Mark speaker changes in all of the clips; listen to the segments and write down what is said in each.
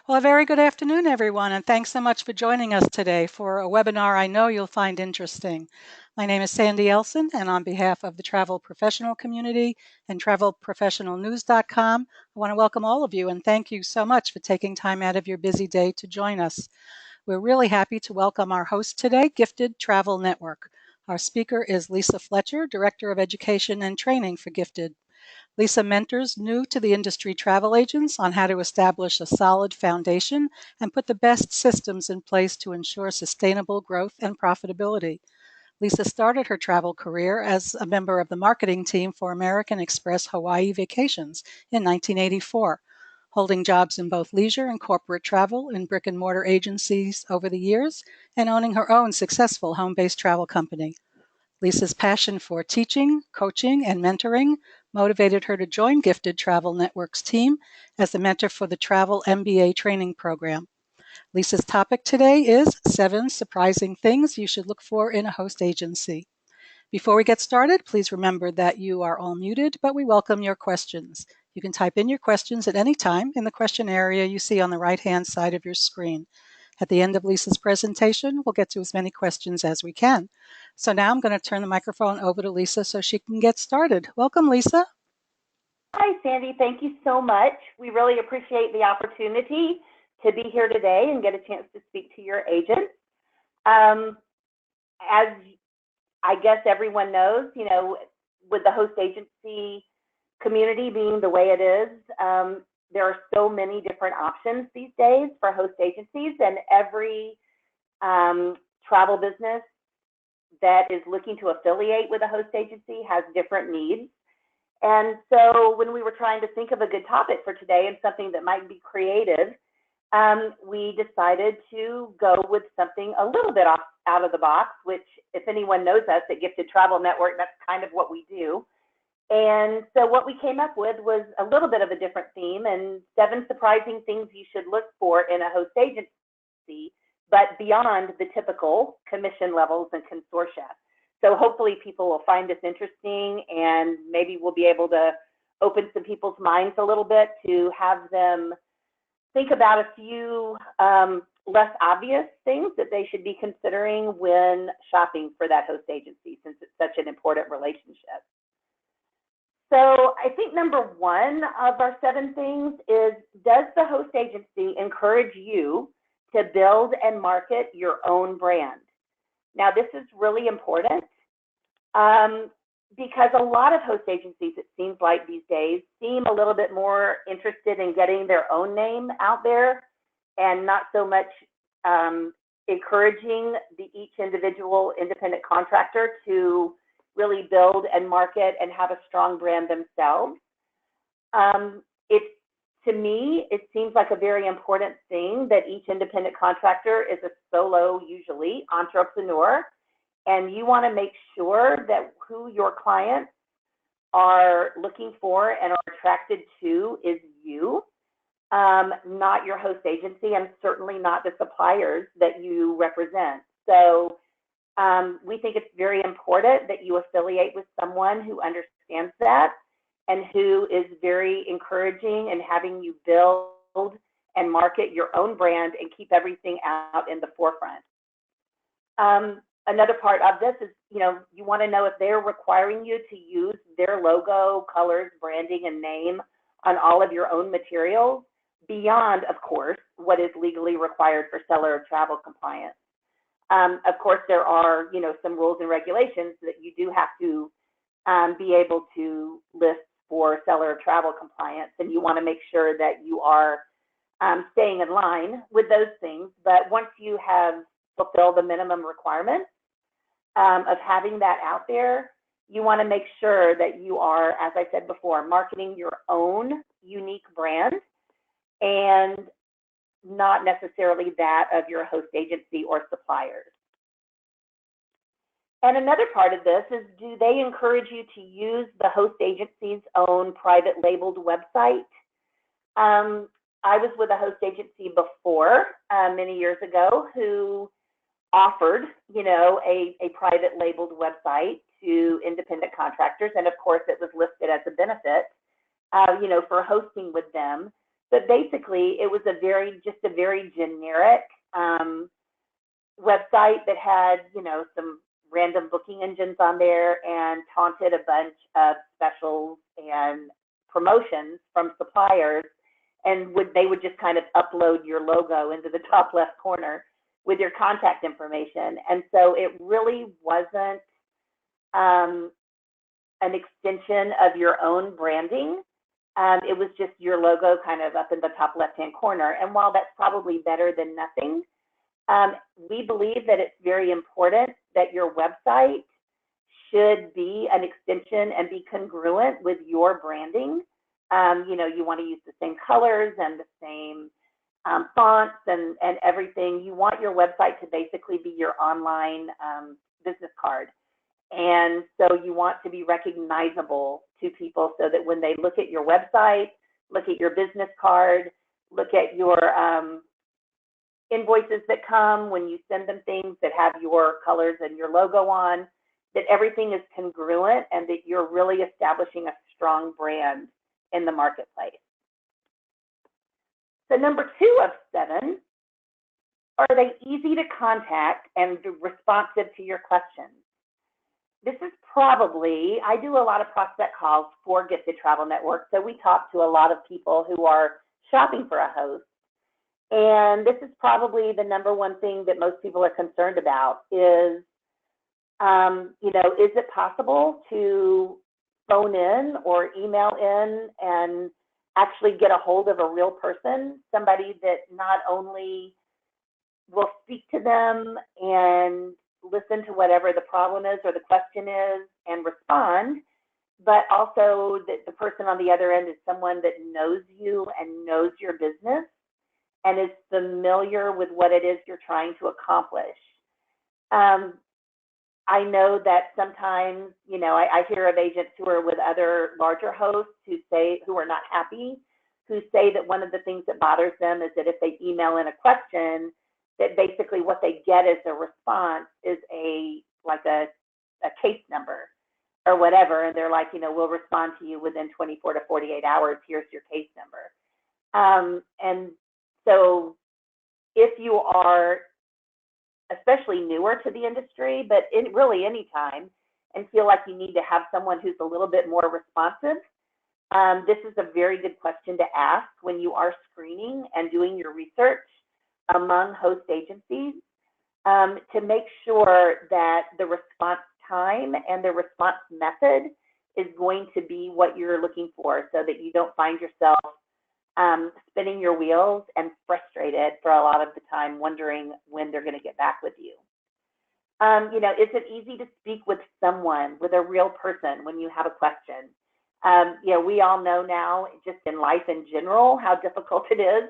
Speaker 1: Well, a very good afternoon, everyone, and thanks so much for joining us today for a webinar I know you'll find interesting. My name is Sandy Elson, and on behalf of the travel professional community and travelprofessionalnews.com, I want to welcome all of you and thank you so much for taking time out of your busy day to join us. We're really happy to welcome our host today, Gifted Travel Network. Our speaker is Lisa Fletcher, Director of Education and Training for Gifted. Lisa mentors new to the industry travel agents on how to establish a solid foundation and put the best systems in place to ensure sustainable growth and profitability. Lisa started her travel career as a member of the marketing team for American Express Hawaii Vacations in 1984, holding jobs in both leisure and corporate travel in brick and mortar agencies over the years, and owning her own successful home-based travel company. Lisa's passion for teaching, coaching, and mentoring motivated her to join Gifted Travel Network's team as the mentor for the Travel MBA training program. Lisa's topic today is 7 Surprising Things You Should Look For in a Host Agency. Before we get started, please remember that you are all muted, but we welcome your questions. You can type in your questions at any time in the question area you see on the right-hand side of your screen. At the end of Lisa's presentation, we'll get to as many questions as we can. So now I'm going to turn the microphone over to Lisa so she can get started. Welcome, Lisa.
Speaker 2: Hi, Sandy. Thank you so much. We really appreciate the opportunity to be here today and get a chance to speak to your agents. As I guess everyone knows, with the host agency community being the way it is, there are so many different options these days for host agencies, and every travel business that is looking to affiliate with a host agency has different needs. And so when we were trying to think of a good topic for today and something that might be creative, we decided to go with something a little bit out of the box, which if anyone knows us at Gifted Travel Network, that's kind of what we do. And so what we came up with was a little bit of a different theme, and 7 surprising things you should look for in a host agency, but beyond the typical commission levels and consortia. So hopefully people will find this interesting, and maybe we'll be able to open some people's minds a little bit to have them think about a few less obvious things that they should be considering when shopping for that host agency, since it's such an important relationship. So I think number 1 of our 7 things is, does the host agency encourage you to build and market your own brand? Now, this is really important because a lot of host agencies, it seems like these days, seem a little bit more interested in getting their own name out there and not so much encouraging each individual independent contractor to really build and market and have a strong brand themselves. To me, it seems like a very important thing that each independent contractor is a solo, usually, entrepreneur, and you want to make sure that who your clients are looking for and are attracted to is you, not your host agency, and certainly not the suppliers that you represent. So we think it's very important that you affiliate with someone who understands that and who is very encouraging and having you build and market your own brand and keep everything out in the forefront. Another part of this is, you want to know if they're requiring you to use their logo, colors, branding, and name on all of your own materials beyond, of course, what is legally required for seller of travel compliance. Of course, there are, some rules and regulations that you do have to be able to list for seller of travel compliance, and you want to make sure that you are staying in line with those things. But once you have fulfilled the minimum requirements of having that out there, you want to make sure that you are, as I said before, marketing your own unique brand and not necessarily that of your host agency or suppliers. And another part of this is, do they encourage you to use the host agency's own private labeled website? I was with a host agency before, many years ago, who offered, a private labeled website to independent contractors. And of course, it was listed as a benefit, for hosting with them. But basically, it was just a very generic website that had, some random booking engines on there and taunted a bunch of specials and promotions from suppliers. And they would just kind of upload your logo into the top left corner with your contact information. And so it really wasn't an extension of your own branding. It was just your logo kind of up in the top left-hand corner. And while that's probably better than nothing, we believe that it's very important that your website should be an extension and be congruent with your branding. You want to use the same colors and the same fonts and everything. You want your website to basically be your online business card. And so you want to be recognizable to people so that when they look at your website, look at your business card, look at your invoices that come when you send them things that have your colors and your logo on, that everything is congruent and that you're really establishing a strong brand in the marketplace. So number 2 of 7, are they easy to contact and responsive to your questions? This is probably, I do a lot of prospect calls for Gifted Travel Network, so we talk to a lot of people who are shopping for a host. And this is probably the number one thing that most people are concerned about is, is it possible to phone in or email in and actually get a hold of a real person, somebody that not only will speak to them and listen to whatever the problem is or the question is and respond, but also that the person on the other end is someone that knows you and knows your business and is familiar with what it is you're trying to accomplish. I know that sometimes, I hear of agents who are with other larger hosts who are not happy, who say that one of the things that bothers them is that if they email in a question, that basically what they get as a response is a case number or whatever. And they're like, we'll respond to you within 24 to 48 hours. Here's your case number. And so if you are especially newer to the industry, but really any time, and feel like you need to have someone who's a little bit more responsive, this is a very good question to ask when you are screening and doing your research among host agencies, to make sure that the response time and the response method is going to be what you're looking for, so that you don't find yourself spinning your wheels and frustrated for a lot of the time, wondering when they're going to get back with you. Is it easy to speak with someone, with a real person, when you have a question? We all know now, just in life in general, how difficult it is.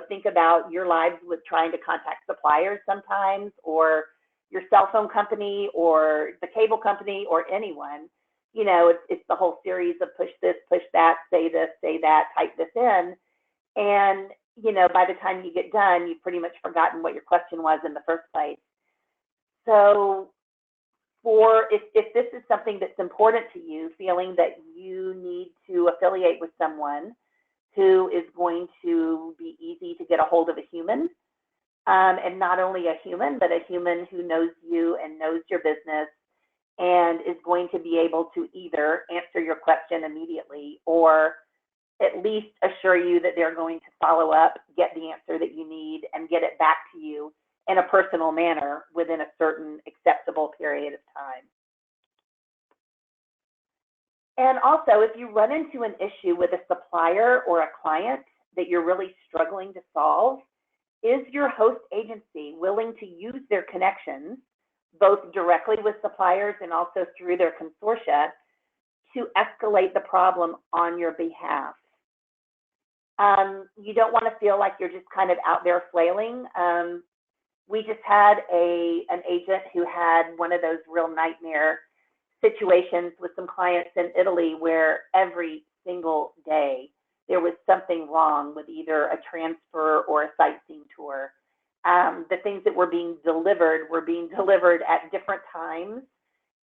Speaker 2: Think about your lives with trying to contact suppliers sometimes, or your cell phone company, or the cable company, or anyone. It's the whole series of push this, push that, say this, say that, type this in. And, by the time you get done, you've pretty much forgotten what your question was in the first place. So if this is something that's important to you, feeling that you need to affiliate with someone who is going to be easy to get a hold of a human, and not only a human, but a human who knows you and knows your business and is going to be able to either answer your question immediately or at least assure you that they're going to follow up, get the answer that you need, and get it back to you in a personal manner within a certain acceptable period of time. And also, if you run into an issue with a supplier or a client that you're really struggling to solve, is your host agency willing to use their connections, both directly with suppliers and also through their consortia, to escalate the problem on your behalf? You don't want to feel like you're just kind of out there flailing. We just had an agent who had one of those real nightmare situations with some clients in Italy where every single day there was something wrong with either a transfer or a sightseeing tour. The things that were being delivered at different times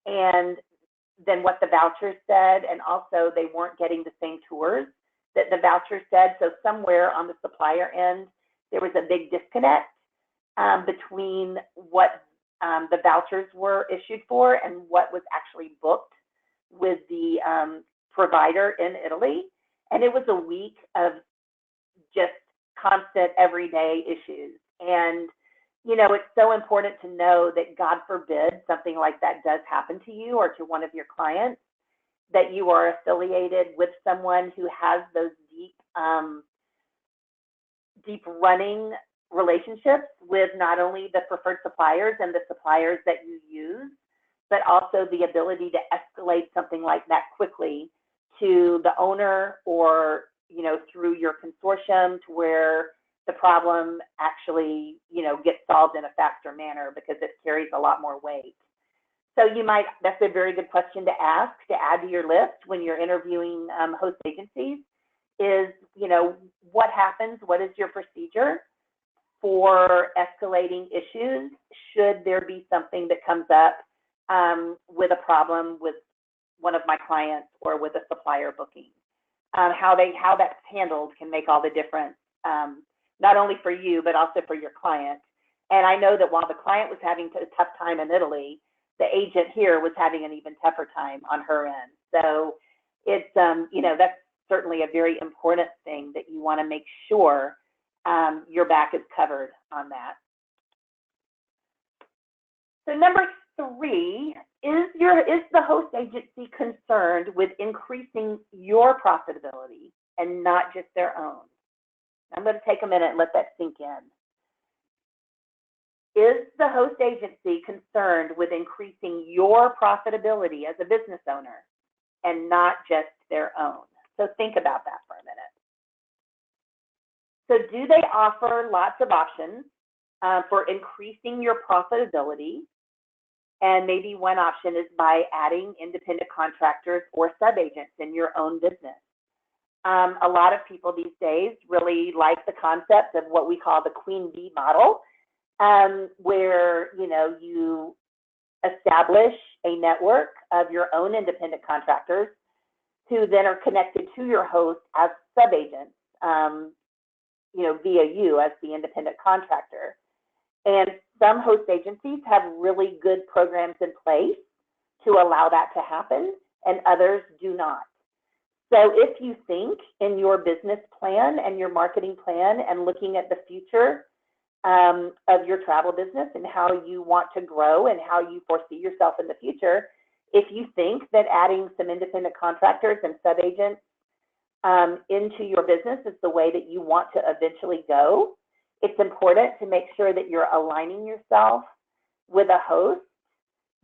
Speaker 2: and than what the vouchers said, and also they weren't getting the same tours that the voucher said. So somewhere on the supplier end, there was a big disconnect between what the vouchers were issued for and what was actually booked with the provider in Italy. And it was a week of just constant everyday issues. And, you know, it's so important to know that, God forbid, something like that does happen to you or to one of your clients, that you are affiliated with someone who has those deep running relationships with not only the preferred suppliers and the suppliers that you use, but also the ability to escalate something like that quickly to the owner, or, you know, through your consortium, to where the problem actually, you know, gets solved in a faster manner because it carries a lot more weight. So you might, that's a very good question to ask, to add to your list when you're interviewing host agencies, is, you know, what happens, what is your procedure for escalating issues should there be something that comes up with a problem with one of my clients or with a supplier booking. How that's handled can make all the difference, not only for you, but also for your client. And I know that while the client was having a tough time in Italy, the agent here was having an even tougher time on her end. So it's, you know, that's certainly a very important thing that you want to make sure your back is covered on that. So number 3, is the host agency concerned with increasing your profitability and not just their own? I'm going to take a minute and let that sink in. Is the host agency concerned with increasing your profitability as a business owner and not just their own? So think about that for a minute. So do they offer lots of options for increasing your profitability? And maybe one option is by adding independent contractors or sub-agents in your own business. A lot of people these days really like the concept of what we call the queen bee model, where, you know, you establish a network of your own independent contractors who then are connected to your host as sub-agents, you know, via you as the independent contractor. And some host agencies have really good programs in place to allow that to happen, and others do not. So if you think in your business plan and your marketing plan and looking at the future of your travel business and how you want to grow and how you foresee yourself in the future, if you think that adding some independent contractors and sub-agents into your business is the way that you want to eventually go, it's important to make sure that you're aligning yourself with a host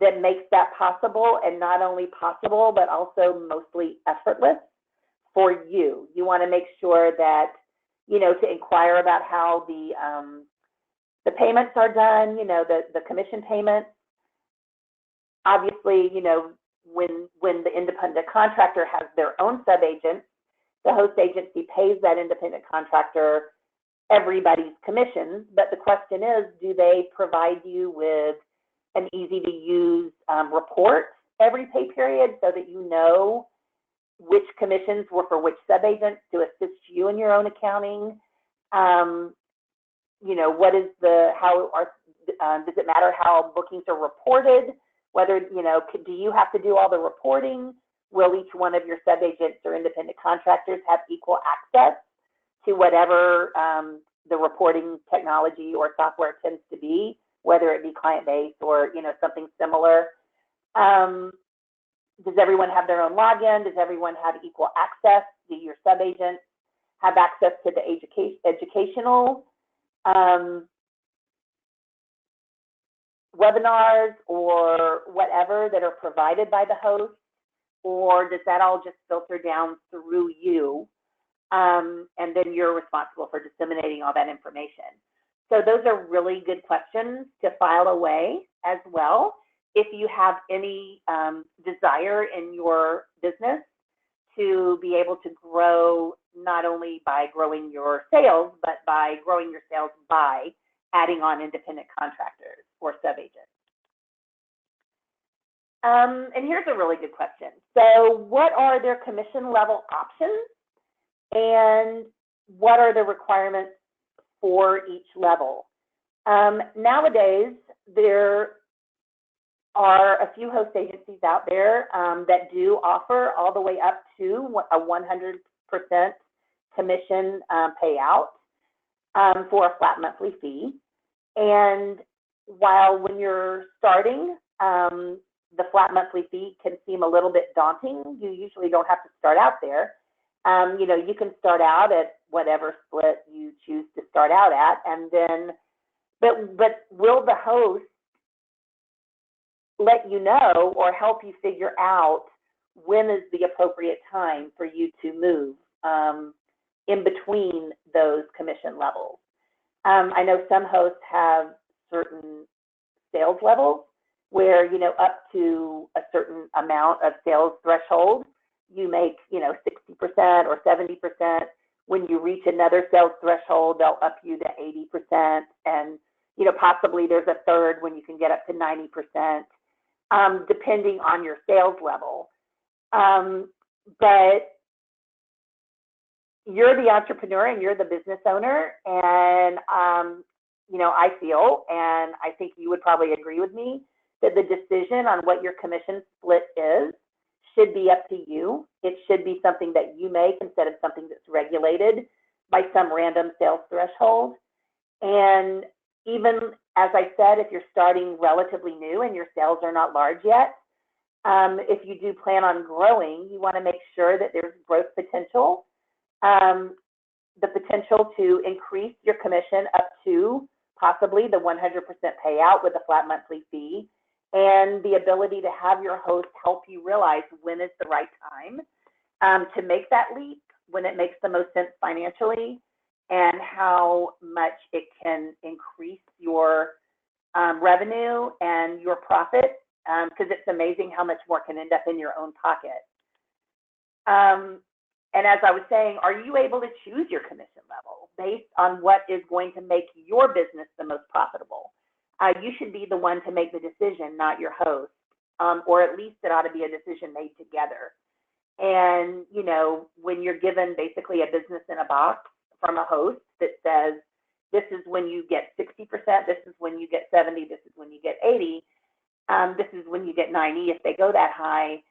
Speaker 2: that makes that possible, and not only possible, but also mostly effortless for you. You want to make sure that, you know, to inquire about how the payments are done, you know, the commission payments. Obviously, you know, when the independent contractor has their own sub-agent, the host agency pays that independent contractor everybody's commissions. But the question is, do they provide you with an easy-to-use report every pay period so that you know which commissions were for which sub-agents to assist you in your own accounting? You know, what is does it matter how bookings are reported? Whether, you know, do you have to do all the reporting? Will each one of your sub-agents or independent contractors have equal access to whatever the reporting technology or software tends to be, whether it be client-based or, you know, something similar? Does everyone have their own login? Does everyone have equal access? Do your sub-agents have access to the educational webinars or whatever that are provided by the host? Or does that all just filter down through you, and then you're responsible for disseminating all that information? So those are really good questions to file away as well if you have any desire in your business to be able to grow, not only by growing your sales, but by growing your sales by adding on independent contractors or sub-agents. And here's a really good question. So what are their commission level options and what are the requirements for each level. Nowadays, there are a few host agencies out there that do offer all the way up to a 100% commission payout for a flat monthly fee. And while when you're starting, the flat monthly fee can seem a little bit daunting, you usually don't have to start out there. You can start out at whatever split you choose to start out at, and then, but will the host let you know or help you figure out when is the appropriate time for you to move in between those commission levels? I know some hosts have certain sales levels where, up to a certain amount of sales threshold, you make, 60% or 70%. When you reach another sales threshold, they'll up you to 80%. And, possibly there's a third when you can get up to 90%, depending on your sales level. But you're the entrepreneur and you're the business owner. And, I feel, and I think you would probably agree with me, that the decision on what your commission split is should be up to you. It should be something that you make instead of something that's regulated by some random sales threshold. And even, as I said, if you're starting relatively new and your sales are not large yet, if you do plan on growing, you want to make sure that there's growth potential, the potential to increase your commission up to possibly the 100% payout with a flat monthly fee, and the ability to have your host help you realize when is the right time to make that leap, when it makes the most sense financially, and how much it can increase your revenue and your profit, because it's amazing how much more can end up in your own pocket. And as I was saying, are you able to choose your commission level based on what is going to make your business the most profitable? You should be the one to make the decision, not your host, or at least it ought to be a decision made together. And, when you're given basically a business in a box from a host that says, this is when you get 60%, this is when you get 70, this is when you get 80, this is when you get 90 if they go that high.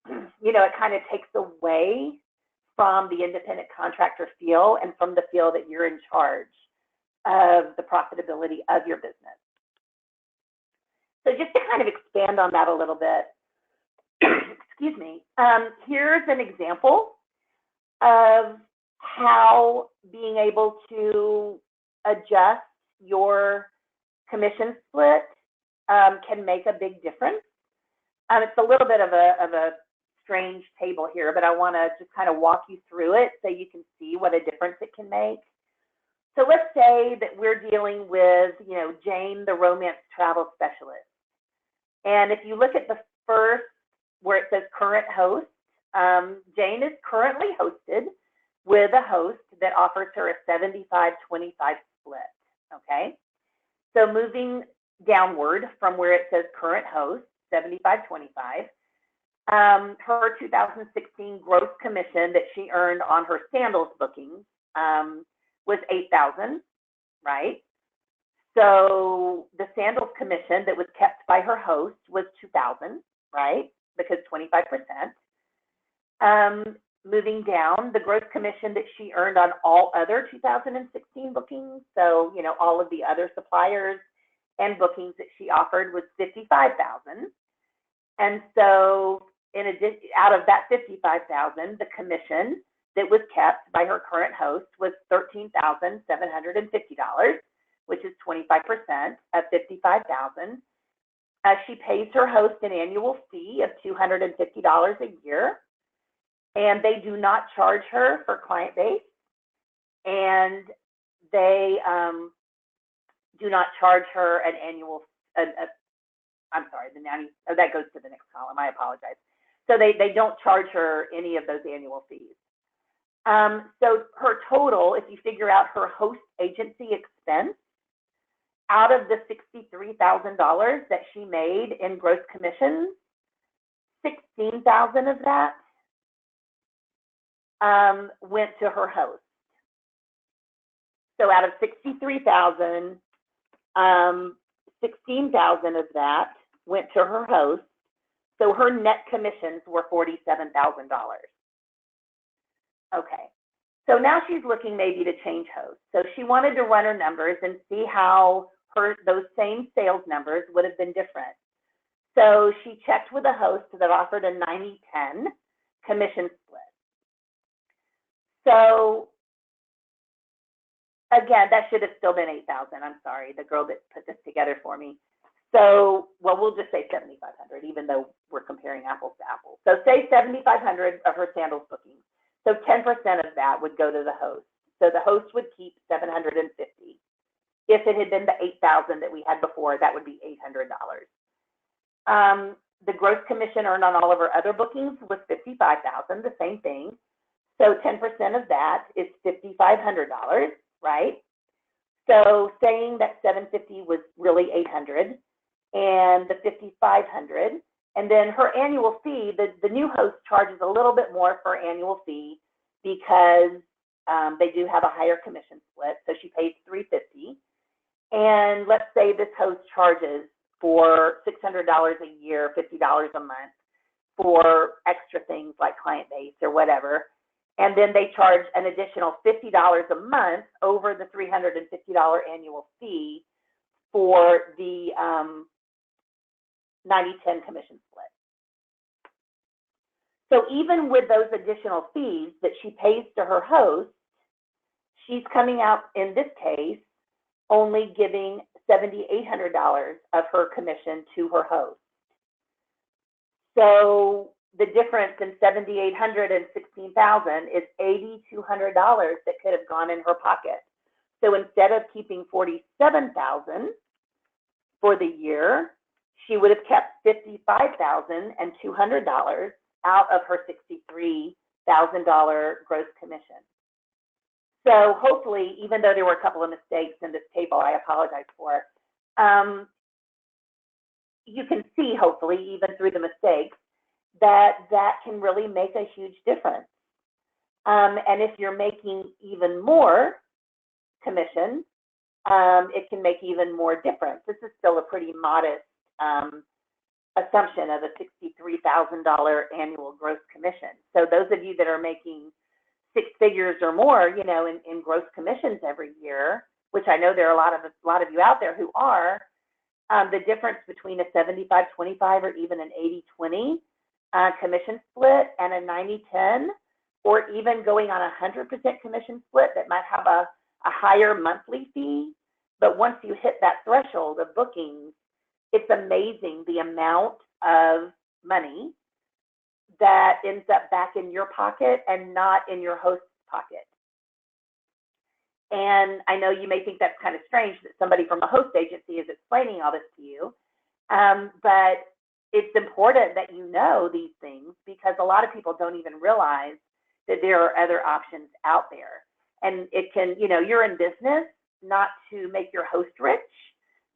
Speaker 2: It kind of takes away from the independent contractor feel and from the feel that you're in charge of the profitability of your business. So just to kind of expand on that a little bit, excuse me, here's an example of how being able to adjust your commission split can make a big difference. It's a little bit of a strange table here, but I want to just kind of walk you through it so you can see what a difference it can make. So let's say that we're dealing with, Jane, the romance travel specialist. And if you look at the first where it says current host, Jane is currently hosted with a host that offers her a 75-25 split, okay? So moving downward from where it says current host, 75-25, her 2016 gross commission that she earned on her sandals bookings was $8,000, right? So the sandals commission that was kept by her host was $2,000, right? Because 25%. Moving down, the gross commission that she earned on all other 2016 bookings, so all of the other suppliers and bookings that she offered, was $55,000. And so in addition, out of that $55,000, the commission that was kept by her current host was $13,750, which is 25% of $55,000. She pays her host an annual fee of $250 a year, and they do not charge her for client base, and they do not charge her an annual. I'm sorry, that goes to the next column. I apologize. So they don't charge her any of those annual fees. So her total, if you figure out her host agency expense, out of the $63,000 that she made in gross commissions, $16,000 of that went to her host. So out of 63,000, 16,000 of that went to her host. So her net commissions were $47,000. Okay. So now she's looking maybe to change hosts. So she wanted to run her numbers and see how those same sales numbers would have been different. So she checked with a host that offered a 90-10 commission split. So again, that should have still been 8,000. I'm sorry, the girl that put this together for me. So, well, we'll just say 7,500, even though we're comparing apples to apples. So say 7,500 of her sandals bookings. So 10% of that would go to the host. So the host would keep 750. If it had been the 8,000 that we had before, that would be $800. The gross commission earned on all of her other bookings was $55,000, the same thing. So 10% of that is $5,500, right? So saying that 750 was really 800 and the 5,500, and then her annual fee, the new host charges a little bit more for her annual fee because they do have a higher commission split. So she pays $350. And let's say this host charges for $600 a year, $50 a month for extra things like client base or whatever. And then they charge an additional $50 a month over the $350 annual fee for the 90-10 commission split. So even with those additional fees that she pays to her host, she's coming out, in this case, only giving $7,800 of her commission to her host. So the difference in $7,800 and $16,000 is $8,200 that could have gone in her pocket. So instead of keeping $47,000 for the year, she would have kept $55,200 out of her $63,000 gross commission. So hopefully, even though there were a couple of mistakes in this table, I apologize for, you can see, hopefully, even through the mistakes, that can really make a huge difference. And if you're making even more commission, it can make even more difference. This is still a pretty modest assumption of a $63,000 annual gross commission. So those of you that are making six figures or more, you know, in gross commissions every year, which I know there are a lot of you out there who are, the difference between a 75-25 or even an 80-20 commission split and a 90-10, or even going on a 100% commission split that might have a higher monthly fee, but once you hit that threshold of bookings, it's amazing the amount of money that ends up back in your pocket and not in your host's pocket. And I know you may think that's kind of strange that somebody from a host agency is explaining all this to you, but it's important that you know these things because a lot of people don't even realize that there are other options out there. And it can, you know, you're in business not to make your host rich,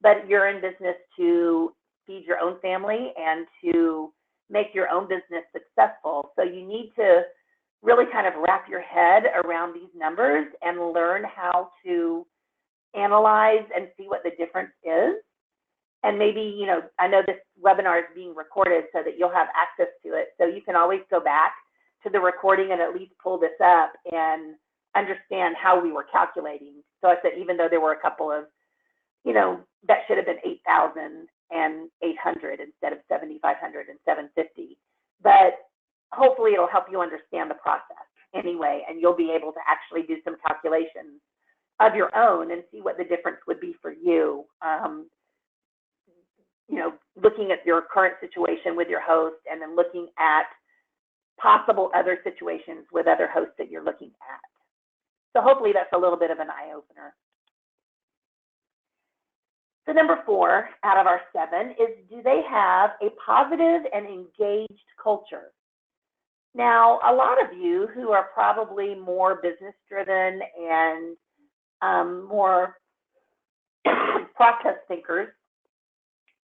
Speaker 2: but you're in business to feed your own family and to make your own business successful. So you need to really kind of wrap your head around these numbers and learn how to analyze and see what the difference is. And maybe, you know, I know this webinar is being recorded so that you'll have access to it. So you can always go back to the recording and at least pull this up and understand how we were calculating. So I said, even though there were a couple of, you know, that should have been 8,000 and 800 instead of 7,500 and 750. But hopefully it'll help you understand the process anyway, and you'll be able to actually do some calculations of your own and see what the difference would be for you. You know, looking at your current situation with your host and then looking at possible other situations with other hosts that you're looking at. So hopefully that's a little bit of an eye-opener. So number 4 out of our 7 is, do they have a positive and engaged culture? Now, a lot of you who are probably more business-driven and more process thinkers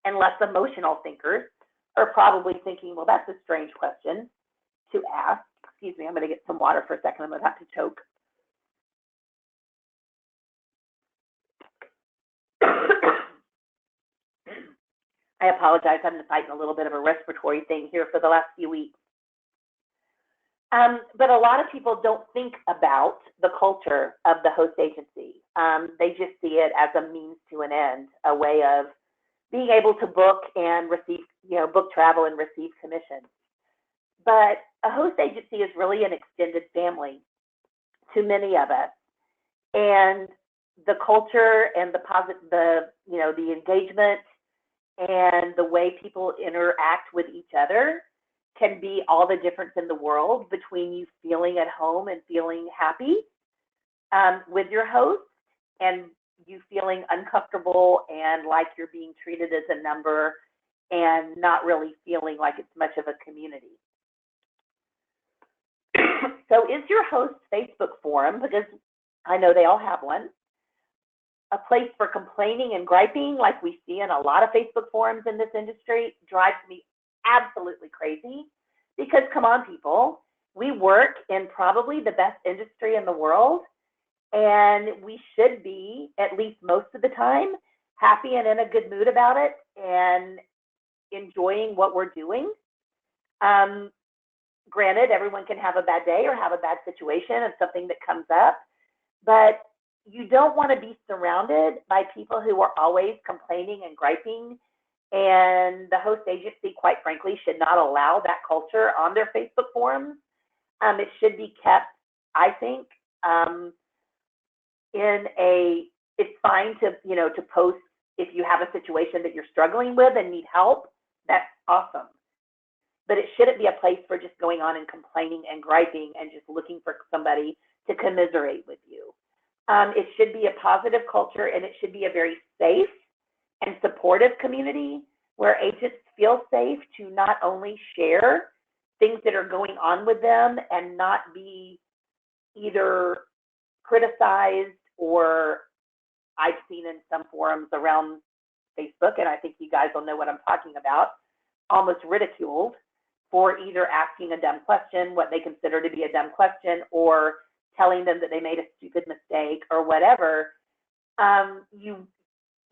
Speaker 2: and less emotional thinkers are probably thinking, well, that's a strange question to ask. Excuse me, I'm going to get some water for a second. I'm about to choke. I apologize. I've been fighting a little bit of a respiratory thing here for the last few weeks. But a lot of people don't think about the culture of the host agency. They just see it as a means to an end, a way of being able to book and receive, book travel and receive commissions. But a host agency is really an extended family to many of us. And the culture and the engagement and the way people interact with each other can be all the difference in the world between you feeling at home and feeling happy with your host and you feeling uncomfortable and like you're being treated as a number and not really feeling like it's much of a community. So is your host Facebook forum, because I know they all have one, a place for complaining and griping like we see in a lot of Facebook forums in this industry? Drives me absolutely crazy, because come on, people, we work in probably the best industry in the world, and we should be, at least most of the time, happy and in a good mood about it and enjoying what we're doing. Granted, everyone can have a bad day or have a bad situation and something that comes up, but you don't want to be surrounded by people who are always complaining and griping. And the host agency, quite frankly, should not allow that culture on their Facebook forums. It should be kept, I think, it's fine to post if you have a situation that you're struggling with and need help. That's awesome. But it shouldn't be a place for just going on and complaining and griping and just looking for somebody to commiserate with you. It should be a positive culture, and it should be a very safe and supportive community where agents feel safe to not only share things that are going on with them and not be either criticized or, I've seen in some forums around Facebook, and I think you guys will know what I'm talking about, almost ridiculed for either asking a dumb question, what they consider to be a dumb question, or telling them that they made a stupid mistake or whatever.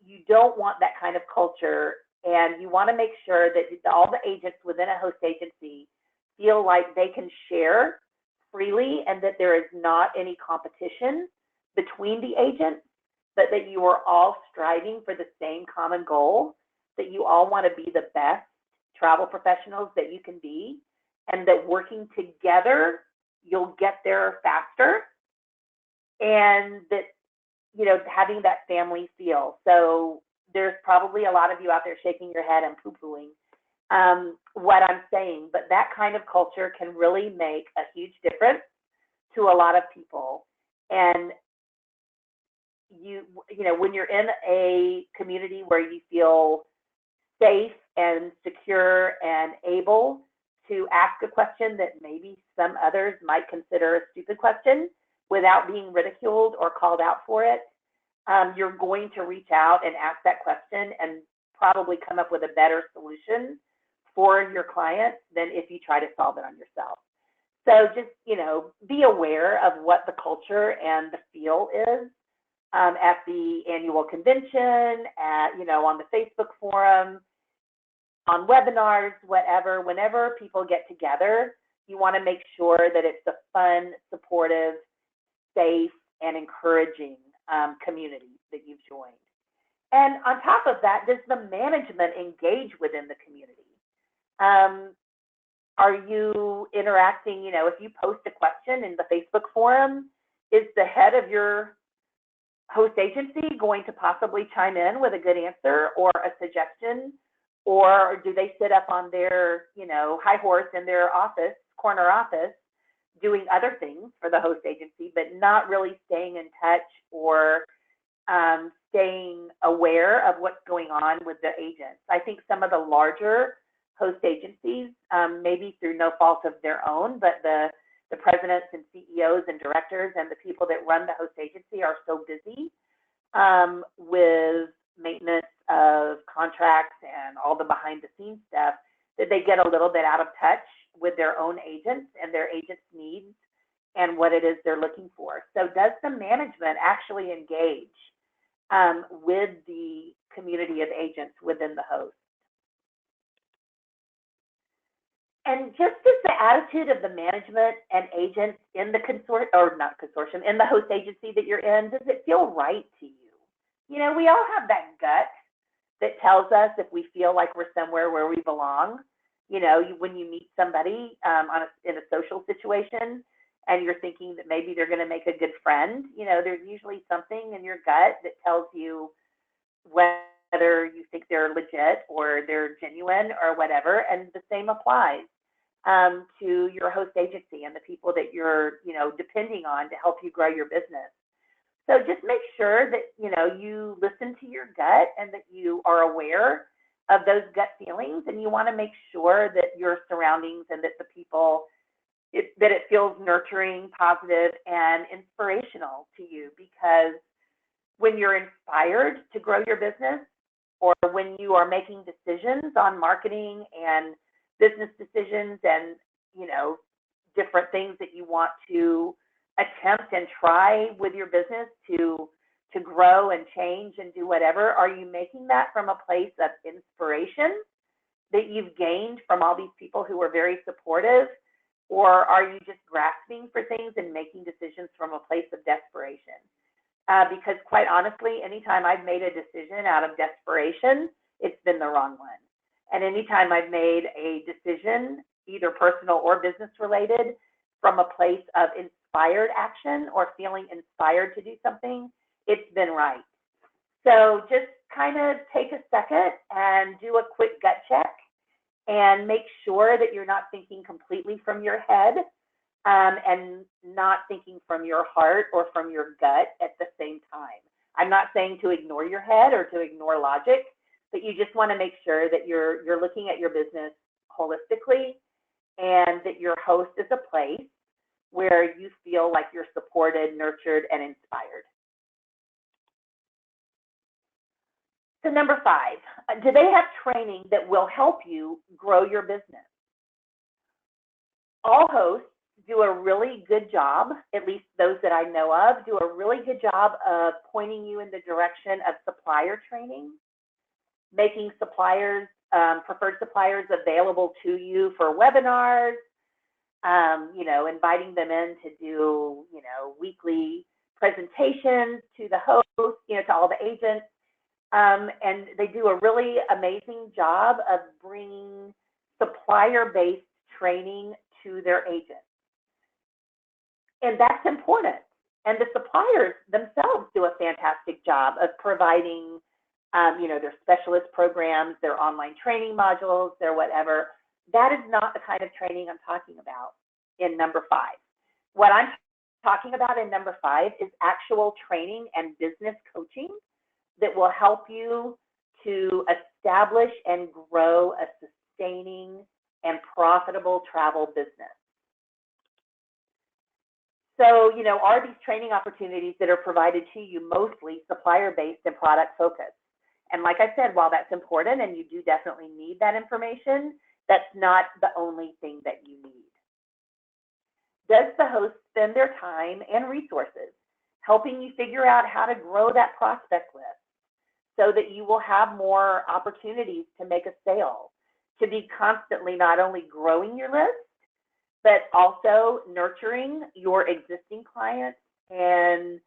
Speaker 2: You don't want that kind of culture, and you want to make sure that all the agents within a host agency feel like they can share freely and that there is not any competition between the agents, but that you are all striving for the same common goal, that you all want to be the best travel professionals that you can be, and that working together, you'll get there faster, and that, having that family feel. So there's probably a lot of you out there shaking your head and poo-pooing what I'm saying, but that kind of culture can really make a huge difference to a lot of people. And when you're in a community where you feel safe and secure and able to ask a question that maybe some others might consider a stupid question without being ridiculed or called out for it, you're going to reach out and ask that question and probably come up with a better solution for your client than if you try to solve it on yourself. So just, be aware of what the culture and the feel is at the annual convention, on the Facebook forum, on webinars, whatever. Whenever people get together, you want to make sure that it's a fun, supportive, safe, and encouraging community that you've joined. And on top of that, does the management engage within the community? Are you interacting, if you post a question in the Facebook forum, is the head of your host agency going to possibly chime in with a good answer or a suggestion? Or do they sit up on their, high horse in their corner office, doing other things for the host agency, but not really staying in touch or staying aware of what's going on with the agents? I think some of the larger host agencies, maybe through no fault of their own, but the presidents and CEOs and directors and the people that run the host agency are so busy with maintenance of contracts and all the behind the scenes stuff that they get a little bit out of touch with their own agents and their agents' needs and what it is they're looking for. So does the management actually engage with the community of agents within the host? And just as the attitude of the management and agents in the in the host agency that you're in, does it feel right to you? You know, we all have that gut that tells us if we feel like we're somewhere where we belong. You know, when you meet somebody in a social situation and you're thinking that maybe they're going to make a good friend, you know, there's usually something in your gut that tells you whether you think they're legit or they're genuine or whatever. And the same applies to your host agency and the people that you're, you know, depending on to help you grow your business. So just make sure that, you know, you listen to your gut and that you are aware of those gut feelings, and you want to make sure that your surroundings and that the people, that it feels nurturing, positive, and inspirational to you. Because when you're inspired to grow your business, or when you are making decisions on marketing and business decisions and, you know, different things that you want to attempt and try with your business to grow and change and do whatever, are you making that from a place of inspiration that you've gained from all these people who are very supportive? Or are you just grasping for things and making decisions from a place of desperation? Because quite honestly, anytime I've made a decision out of desperation, it's been the wrong one. And anytime I've made a decision, either personal or business related, from a place of inspired action or feeling inspired to do something, it's been right. So just kind of take a second and do a quick gut check and make sure that you're not thinking completely from your head and not thinking from your heart or from your gut at the same time. I'm not saying to ignore your head or to ignore logic, but you just want to make sure that you're looking at your business holistically and that your host is a place where you feel like you're supported, nurtured, and inspired. So number 5, do they have training that will help you grow your business? All hosts do a really good job, at least those that I know of, do a really good job of pointing you in the direction of supplier training, making suppliers, preferred suppliers available to you for webinars, you know, inviting them in to do, you know, weekly presentations to the host, you know, to all the agents. And they do a really amazing job of bringing supplier-based training to their agents. And that's important. And the suppliers themselves do a fantastic job of providing, you know, their specialist programs, their online training modules, their whatever. That is not the kind of training I'm talking about in number 5. What I'm talking about in number 5 is actual training and business coaching that will help you to establish and grow a sustaining and profitable travel business. So, you know, are these training opportunities that are provided to you mostly supplier-based and product-focused? And like I said, while that's important and you do definitely need that information, that's not the only thing that you need. Does the host spend their time and resources helping you figure out how to grow that prospect list so that you will have more opportunities to make a sale, to be constantly not only growing your list, but also nurturing your existing clients, and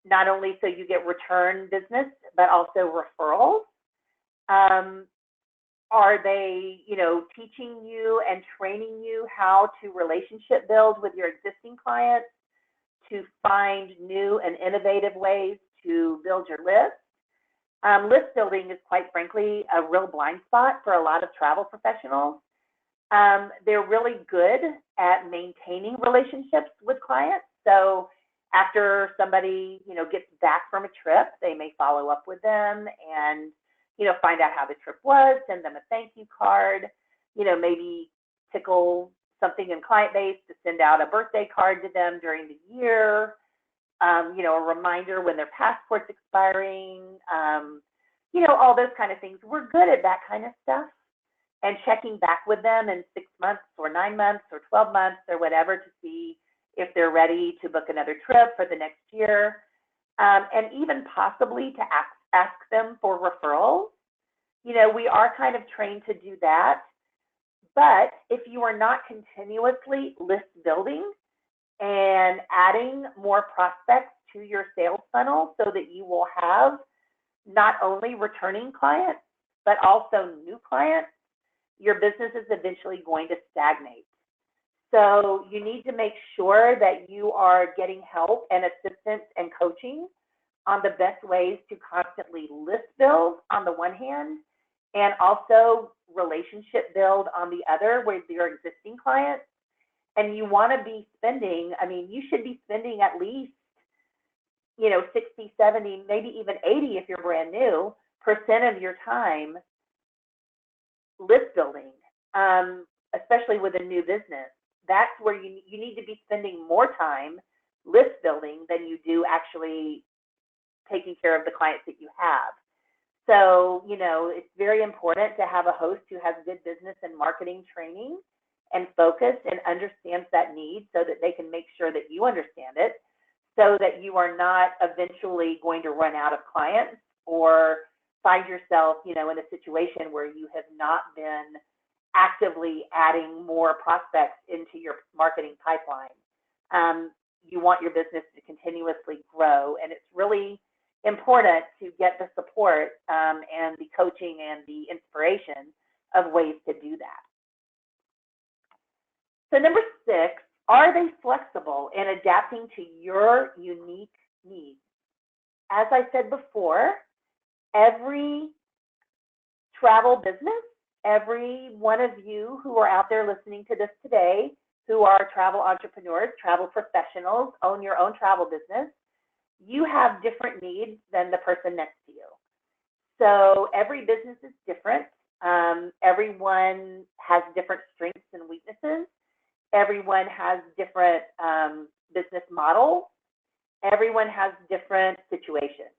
Speaker 2: not only so you get return business, but also referrals? Are they, you know, teaching you and training you how to relationship build with your existing clients, to find new and innovative ways to build your list? List building is, quite frankly, a real blind spot for a lot of travel professionals. They're really good at maintaining relationships with clients. So after somebody, you know, gets back from a trip, they may follow up with them and, you know, find out how the trip was, send them a thank you card, you know, maybe tickle something in client base to send out a birthday card to them during the year, you know, a reminder when their passport's expiring, you know, all those kind of things. We're good at that kind of stuff. and checking back with them in 6 months or 9 months or 12 months or whatever to see if they're ready to book another trip for the next year, and even possibly to ask them for referrals. We are kind of trained to do that. But if you are not continuously list building and adding more prospects to your sales funnel so that you will have not only returning clients, but also new clients, your business is eventually going to stagnate. So you need to make sure that you are getting help and assistance and coaching on the best ways to constantly list build on the one hand, and also relationship build on the other with your existing clients. And you want to be spending, you should be spending at least, 60, 70, maybe even 80 if you're brand new, percent of your time list building, especially with a new business. That's where you need to be spending more time list building than you do actually taking care of the clients that you have. So, it's very important to have a host who has good business and marketing training and focus and understands that need so that they can make sure that you understand it, so that you are not eventually going to run out of clients or find yourself, in a situation where you have not been actively adding more prospects into your marketing pipeline. You want your business to continuously grow, and it's really important to get the support and the coaching and the inspiration of ways to do that. So number 6, are they flexible in adapting to your unique needs? As I said before, every travel business, every one of you who are out there listening to this today, who are travel entrepreneurs, travel professionals, own your own travel business, you have different needs than the person next to you. So every business is different. Everyone has different strengths and weaknesses. Everyone has different business models. Everyone has different situations.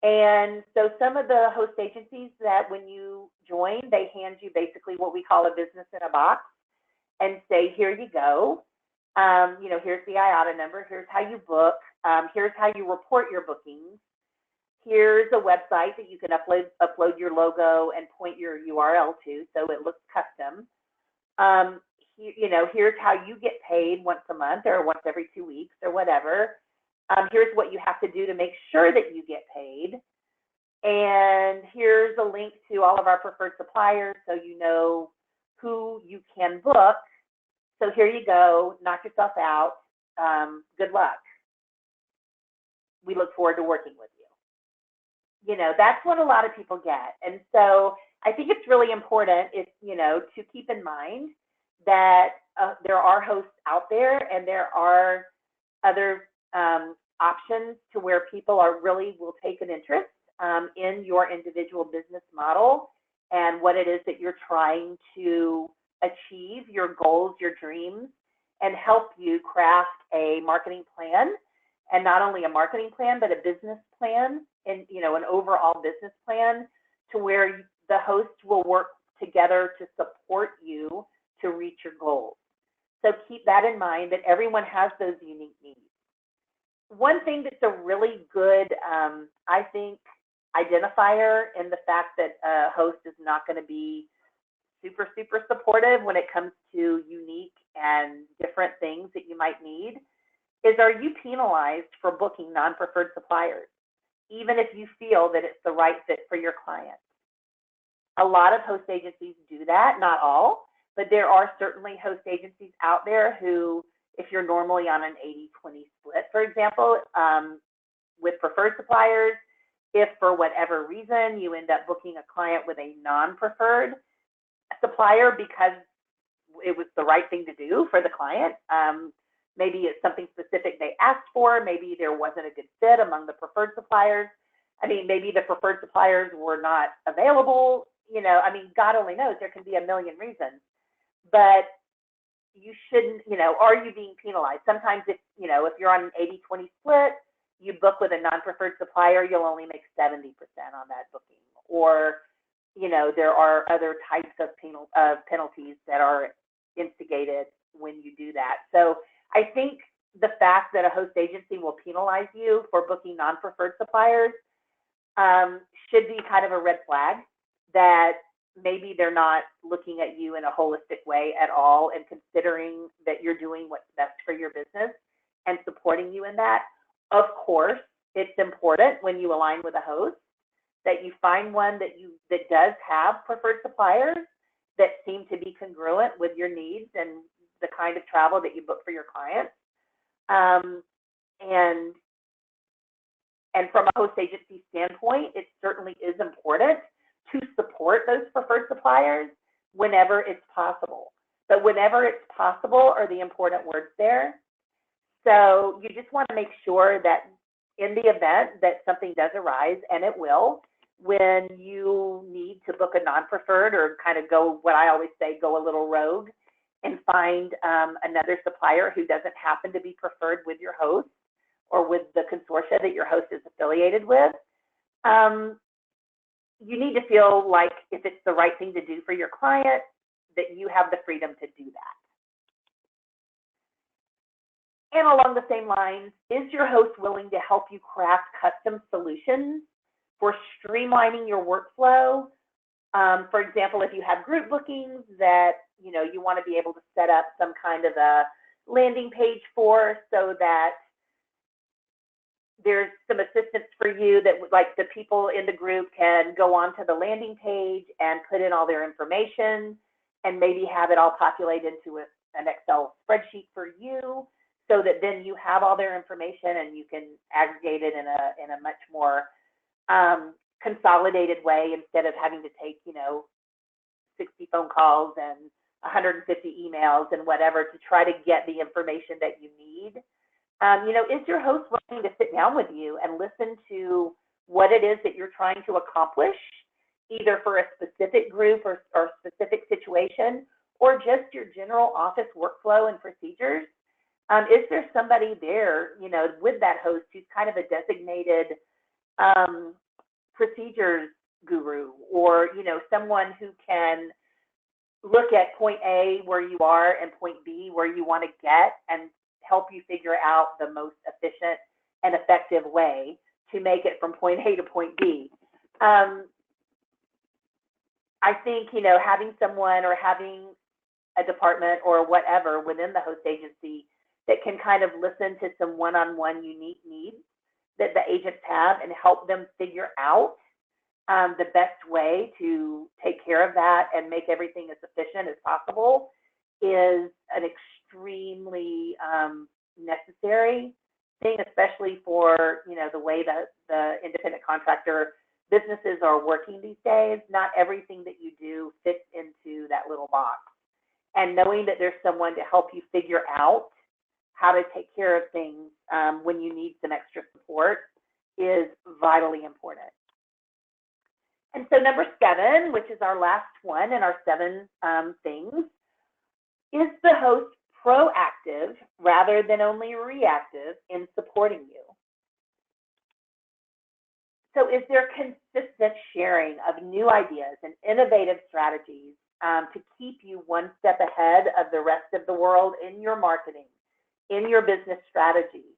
Speaker 2: And so some of the host agencies that when you join, they hand you basically what we call a business in a box and say, here you go. Here's the IATA number. Here's how you book. Here's how you report your bookings. Here's a website that you can upload your logo and point your URL to so it looks custom. Here's how you get paid once a month or once every 2 weeks or whatever. Here's what you have to do to make sure that you get paid. And here's a link to all of our preferred suppliers so you know who you can book. So here you go, knock yourself out. Good luck. We look forward to working with you. That's what a lot of people get. And so I think it's really important to keep in mind that there are hosts out there and there are other options to where people will take an interest in your individual business model and what it is that you're trying to achieve, your goals, your dreams, and help you craft a marketing plan, and not only a marketing plan, but a business plan and an overall business plan to where the host will work together to support you to reach your goals. So keep that in mind, that everyone has those unique needs. One thing that's a really good, I think, identifier in the fact that a host is not going to be super, super supportive when it comes to unique and different things that you might need is, are you penalized for booking non-preferred suppliers, even if you feel that it's the right fit for your client? A lot of host agencies do that, not all, but there are certainly host agencies out there who, if you're normally on an 80-20 split, for example, with preferred suppliers, if for whatever reason you end up booking a client with a non-preferred supplier because it was the right thing to do for the client, maybe it's something specific they asked for, maybe there wasn't a good fit among the preferred suppliers. Maybe the preferred suppliers were not available, God only knows, there can be a million reasons. But you shouldn't, are you being penalized? Sometimes if you're on an 80-20 split, you book with a non-preferred supplier, you'll only make 70% on that booking. Or there are other types of penalties that are instigated when you do that. So I think the fact that a host agency will penalize you for booking non-preferred suppliers should be kind of a red flag that maybe they're not looking at you in a holistic way at all and considering that you're doing what's best for your business and supporting you in that. Of course, it's important when you align with a host that you find one that does have preferred suppliers that seem to be congruent with your needs and the kind of travel that you book for your clients. And from a host agency standpoint, it certainly is important to support those preferred suppliers whenever it's possible. But whenever it's possible are the important words there. So you just want to make sure that in the event that something does arise, and it will, when you need to book a non-preferred or kind of go, what I always say, go a little rogue and find another supplier who doesn't happen to be preferred with your host or with the consortia that your host is affiliated with, you need to feel like if it's the right thing to do for your client, that you have the freedom to do that. And along the same lines, is your host willing to help you craft custom solutions for streamlining your workflow? For example, if you have group bookings that you want to be able to set up some kind of a landing page for, so that there's some assistance for you that like the people in the group can go onto the landing page and put in all their information and maybe have it all populated into an Excel spreadsheet for you, so that then you have all their information and you can aggregate it in a much more consolidated way instead of having to take 60 phone calls and 150 emails and whatever to try to get the information that you need. Is your host willing to sit down with you and listen to what it is that you're trying to accomplish, either for a specific group or specific situation, or just your general office workflow and procedures? Is there somebody there, with that host who's kind of a designated procedures guru, or, someone who can look at point A where you are and point B where you want to get and help you figure out the most efficient and effective way to make it from point A to point B? I think, having someone or having a department or whatever within the host agency that can kind of listen to some one-on-one unique needs that the agents have and help them figure out the best way to take care of that and make everything as efficient as possible is an extremely necessary thing, especially for the way that the independent contractor businesses are working these days. Not everything that you do fits into that little box, and knowing that there's someone to help you figure out how to take care of things when you need some extra support is vitally important. And so number 7, which is our last one in our 7 things, is the host proactive rather than only reactive in supporting you? So is there consistent sharing of new ideas and innovative strategies to keep you one step ahead of the rest of the world in your marketing, in your business strategy?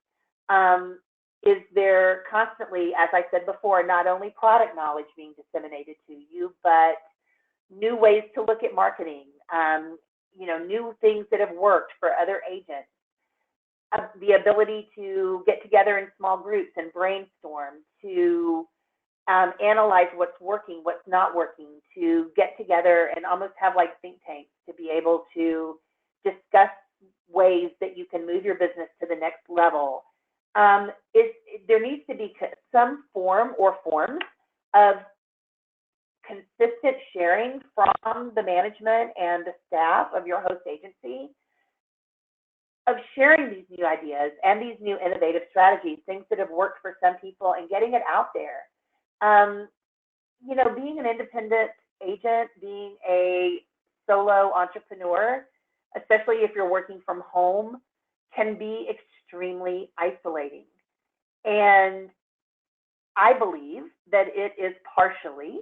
Speaker 2: Is there constantly, as I said before, not only product knowledge being disseminated to you, but new ways to look at marketing, new things that have worked for other agents, the ability to get together in small groups and brainstorm, to analyze what's working, what's not working, to get together and almost have like think tanks to be able to discuss ways that you can move your business to the next level. There needs to be some form or forms of consistent sharing from the management and the staff of your host agency of sharing these new ideas and these new innovative strategies, things that have worked for some people, and getting it out there. Being an independent agent, being a solo entrepreneur, especially if you're working from home, can be extremely isolating. And I believe that it is partially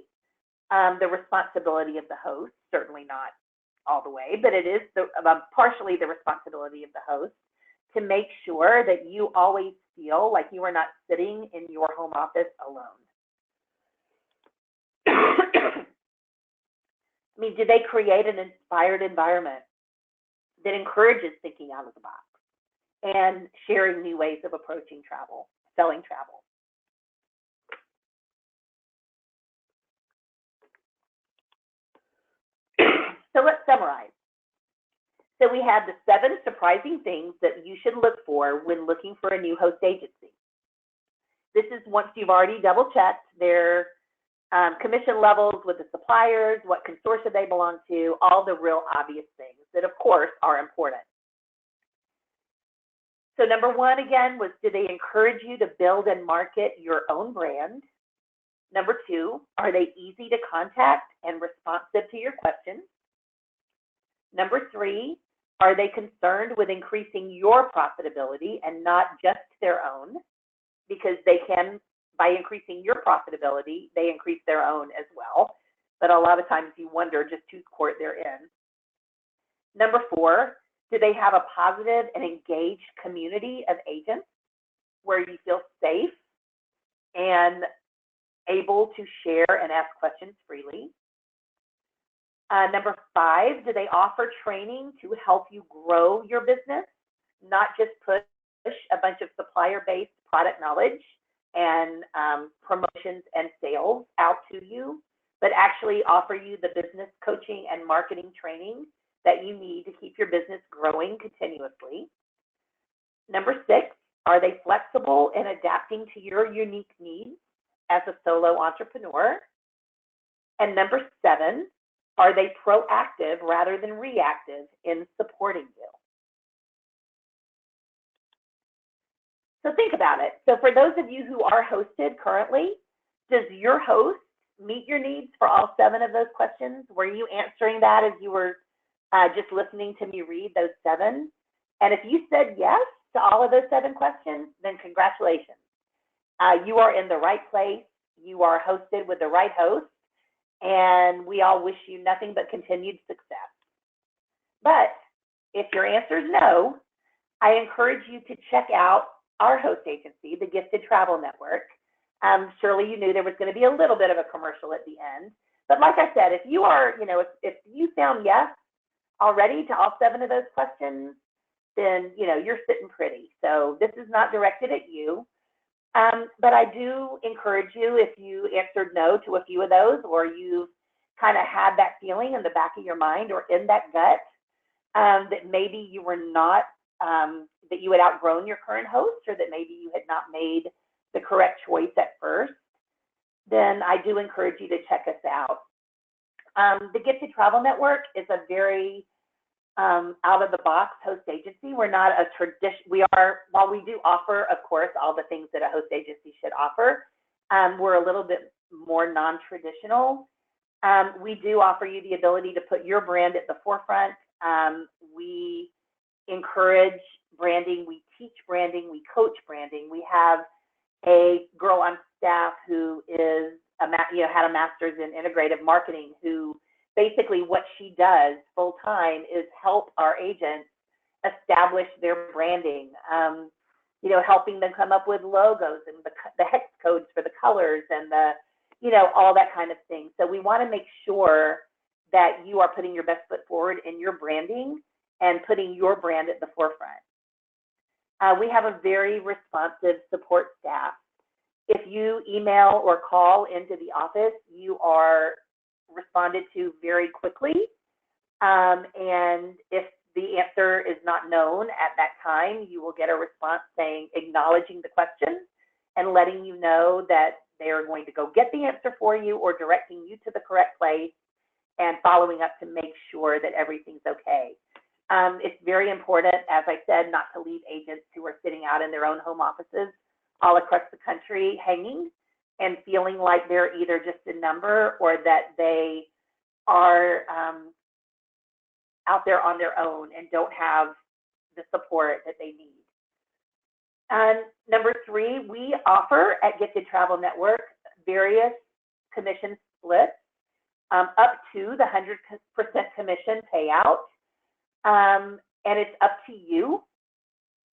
Speaker 2: the responsibility of the host, certainly not all the way, but it is partially the responsibility of the host to make sure that you always feel like you are not sitting in your home office alone. I mean, do they create an inspired environment that encourages thinking out of the box and sharing new ways of approaching travel, selling travel? So let's summarize. So we have the 7 surprising things that you should look for when looking for a new host agency. This is once you've already double checked their commission levels with the suppliers, what consortia they belong to, all the real obvious things that of course are important. So number 1 again was, do they encourage you to build and market your own brand? Number 2, are they easy to contact and responsive to your questions? Number 3, are they concerned with increasing your profitability and not just their own? Because they can, by increasing your profitability, they increase their own as well. But a lot of times you wonder just whose court they're in. Number 4, do they have a positive and engaged community of agents where you feel safe and able to share and ask questions freely? Number 5, do they offer training to help you grow your business, not just push a bunch of supplier-based product knowledge and promotions and sales out to you, but actually offer you the business coaching and marketing training that you need to keep your business growing continuously? Number 6, are they flexible in adapting to your unique needs as a solo entrepreneur? And number 7, are they proactive rather than reactive in supporting you? So think about it. So for those of you who are hosted currently, does your host meet your needs for all 7 of those questions? Were you answering that as you were just listening to me read those 7? And if you said yes to all of those 7 questions, then congratulations. You are in the right place. You are hosted with the right host. And we all wish you nothing but continued success. But if your answer is no, I encourage you to check out our host agency, the Gifted Travel Network. Surely you knew there was going to be a little bit of a commercial at the end. But like I said, if you are, if you found yes already to all 7 of those questions, then, you're sitting pretty. So this is not directed at you. But I do encourage you, if you answered no to a few of those, or you've kind of had that feeling in the back of your mind or in that gut, that maybe you were not, that you had outgrown your current host, or that maybe you had not made the correct choice at first, then I do encourage you to check us out. The Gifted Travel Network is a very out-of-the-box host agency. We're not a tradition. While we do offer, of course, all the things that a host agency should offer, we're a little bit more non-traditional. We do offer you the ability to put your brand at the forefront. We encourage branding. We teach branding. We coach branding. We have a girl on staff who is had a master's in integrative marketing, who basically what she does full time is help our agents establish their branding, helping them come up with logos and the hex codes for the colors and all that kind of thing. So we want to make sure that you are putting your best foot forward in your branding and putting your brand at the forefront. We have a very responsive support staff. If you email or call into the office, you are responded to very quickly. And if the answer is not known at that time, you will get a response acknowledging the question and letting you know that they are going to go get the answer for you or directing you to the correct place and following up to make sure that everything's okay. It's very important, as I said, not to leave agents who are sitting out in their own home offices all across the country hanging and feeling like they're either just a number or that they are out there on their own and don't have the support that they need. And number 3, we offer at Gifted Travel Network various commission splits up to the 100% commission payout. And it's up to you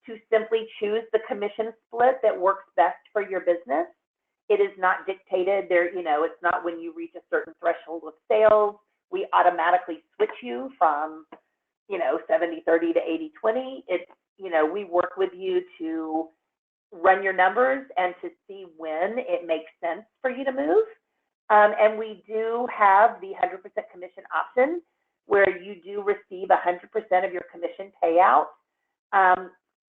Speaker 2: to simply choose the commission split that works best for your business. It is not dictated there, it's not when you reach a certain threshold of sales, we automatically switch you from, 70-30 to 80-20. It's, we work with you to run your numbers and to see when it makes sense for you to move. And we do have the 100% commission option where you do receive 100% of your commission payout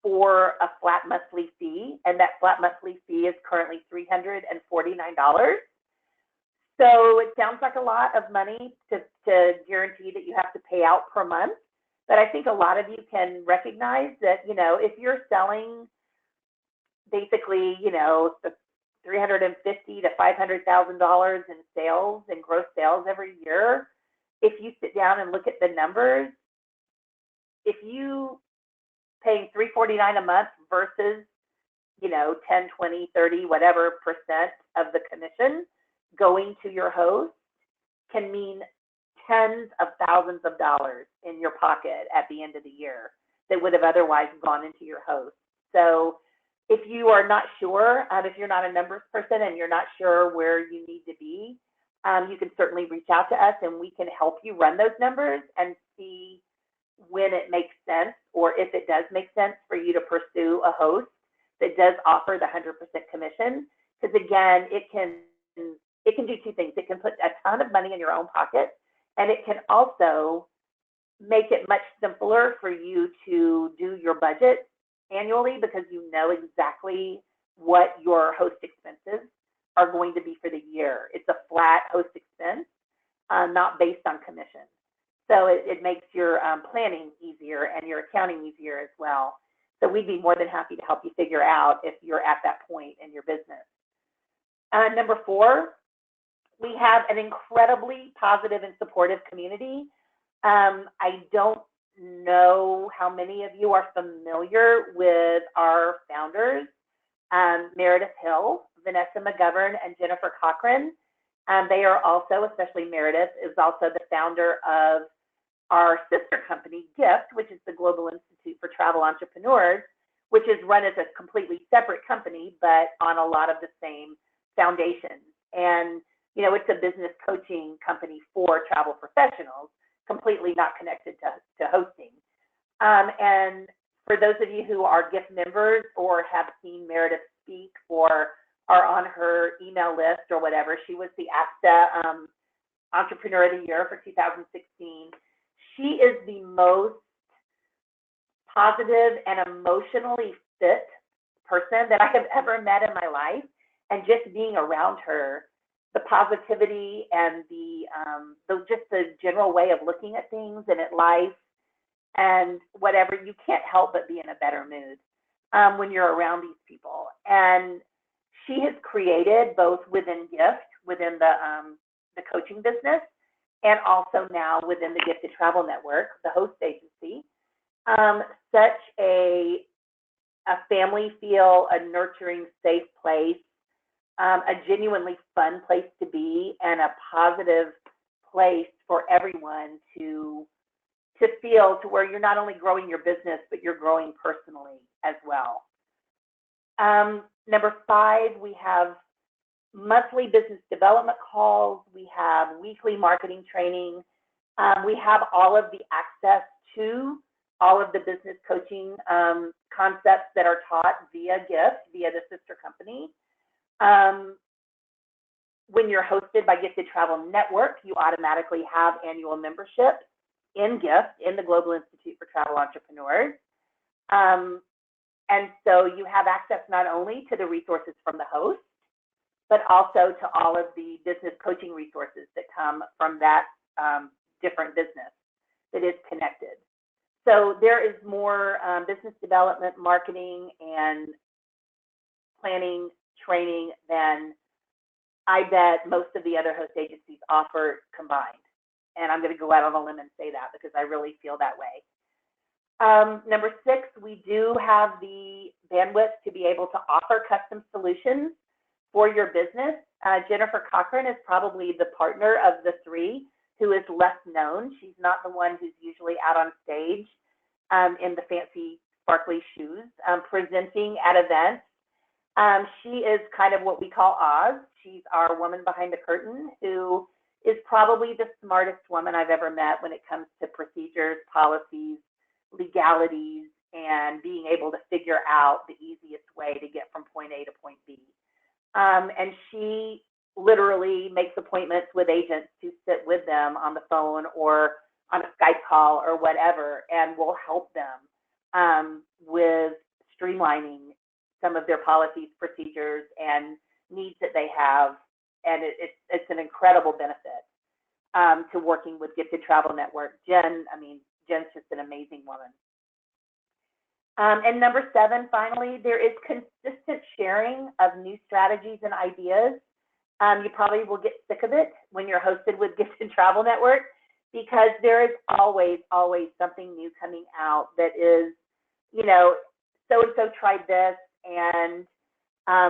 Speaker 2: for a flat monthly fee. And that flat monthly fee is currently $349. So it sounds like a lot of money to guarantee that you have to pay out per month. But I think a lot of you can recognize that, if you're selling basically, the $350,000 to $500,000 in sales and gross sales every year, if you sit down and look at the numbers, if you paying $349 a month versus, 10, 20, 30, whatever percent of the commission going to your host can mean tens of thousands of dollars in your pocket at the end of the year that would have otherwise gone into your host. So if you are not sure, if you're not a numbers person and you're not sure where you need to be, you can certainly reach out to us and we can help you run those numbers and see when it makes sense, or if it does make sense for you to pursue a host that does offer the 100% commission. Because again, it can do two things. It can put a ton of money in your own pocket, and it can also make it much simpler for you to do your budget annually because you know exactly what your host expenses are going to be for the year. It's a flat host expense, not based on commission. So it makes your planning easier and your accounting easier as well. So we'd be more than happy to help you figure out if you're at that point in your business. Number 4, we have an incredibly positive and supportive community. I don't know how many of you are familiar with our founders, Meredith Hill, Vanessa McGovern, and Jennifer Cochran. They are also, especially Meredith, is also the founder of our sister company, GIFT, which is the Global Institute for Travel Entrepreneurs, which is run as a completely separate company, but on a lot of the same foundations. And, it's a business coaching company for travel professionals, completely not connected to hosting. And for those of you who are GIFT members or have seen Meredith speak or are on her email list or whatever, she was the APTA Entrepreneur of the Year for 2016. She is the most positive and emotionally fit person that I have ever met in my life. And just being around her, the positivity and just the general way of looking at things and at life and whatever, you can't help but be in a better mood when you're around these people. And she has created, both within GIFT, within the coaching business, and also now within the Gifted Travel Network, the host agency, such a family feel, a nurturing, safe place, a genuinely fun place to be, and a positive place for everyone to feel to where you're not only growing your business, but you're growing personally as well. Number 5, we have monthly business development calls. We have weekly marketing training. We have all of the access to all of the business coaching concepts that are taught via GIFT, via the sister company. When you're hosted by Gifted Travel Network, you automatically have annual membership in GIFT, in the Global Institute for Travel Entrepreneurs. And so you have access not only to the resources from the host, but also to all of the business coaching resources that come from that different business that is connected. So there is more business development, marketing, and planning training than I bet most of the other host agencies offer combined. And I'm going to go out on a limb and say that because I really feel that way. Number 6, we do have the bandwidth to be able to offer custom solutions for your business. Jennifer Cochran is probably the partner of the three who is less known. She's not the one who's usually out on stage in the fancy, sparkly shoes presenting at events. She is kind of what we call Oz. She's our woman behind the curtain who is probably the smartest woman I've ever met when it comes to procedures, policies, legalities, and being able to figure out the easiest way to get from point A to point B. And she literally makes appointments with agents to sit with them on the phone or on a Skype call or whatever, and will help them with streamlining some of their policies, procedures, and needs that they have. And it's an incredible benefit to working with Gifted Travel Network. Jen's just an amazing woman. And number 7, finally, there is consistent sharing of new strategies and ideas. You probably will get sick of it when you're hosted with Gifted Travel Network, because there is always something new coming out that is, so-and-so tried this, and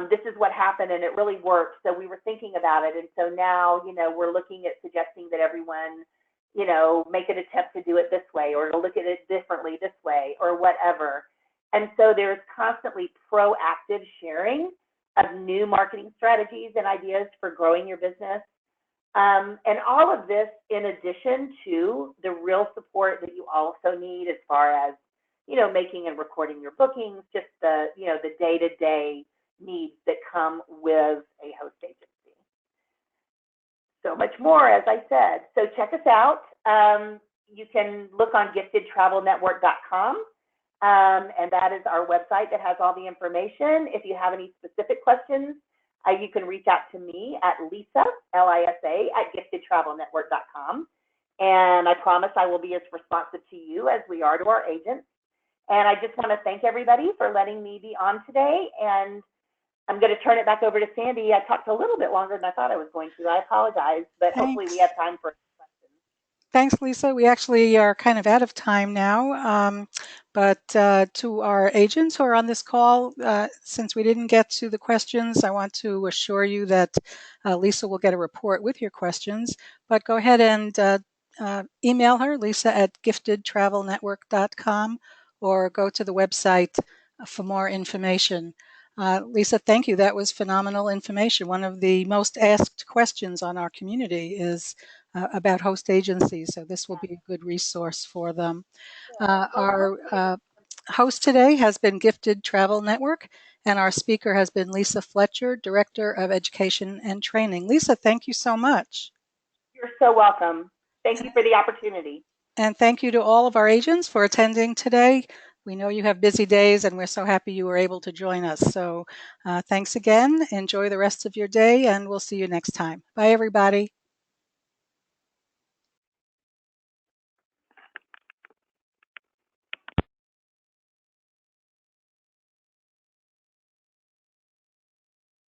Speaker 2: this is what happened, and it really worked. So we were thinking about it. And so now, we're looking at suggesting that everyone, make an attempt to do it this way, or to look at it differently this way, or whatever. And so there's constantly proactive sharing of new marketing strategies and ideas for growing your business. And all of this in addition to the real support that you also need as far as, making and recording your bookings, just the day-to-day needs that come with a host agency. So much more, as I said. So check us out. You can look on giftedtravelnetwork.com. And that is our website that has all the information. If you have any specific questions, you can reach out to me at Lisa, Lisa, at giftedtravelnetwork.com. And I promise I will be as responsive to you as we are to our agents. And I just want to thank everybody for letting me be on today. And I'm going to turn it back over to Sandy. I talked a little bit longer than I thought I was going to. I apologize, but hopefully we have time for questions.
Speaker 1: Thanks, Lisa. We actually are kind of out of time now. But to our agents who are on this call, since we didn't get to the questions, I want to assure you that Lisa will get a report with your questions. But go ahead and email her, Lisa at giftedtravelnetwork.com, or go to the website for more information. Lisa, thank you. That was phenomenal information. One of the most asked questions on our community is about host agencies, so this will be a good resource for them. Our host today has been Gifted Travel Network, and our speaker has been Lisa Fletcher, Director of Education and Training. Lisa, thank you so much.
Speaker 2: You're so welcome. Thank you for the opportunity.
Speaker 1: And thank you to all of our agents for attending today. We know you have busy days, and we're so happy you were able to join us. So thanks again. Enjoy the rest of your day, and we'll see you next time. Bye, everybody.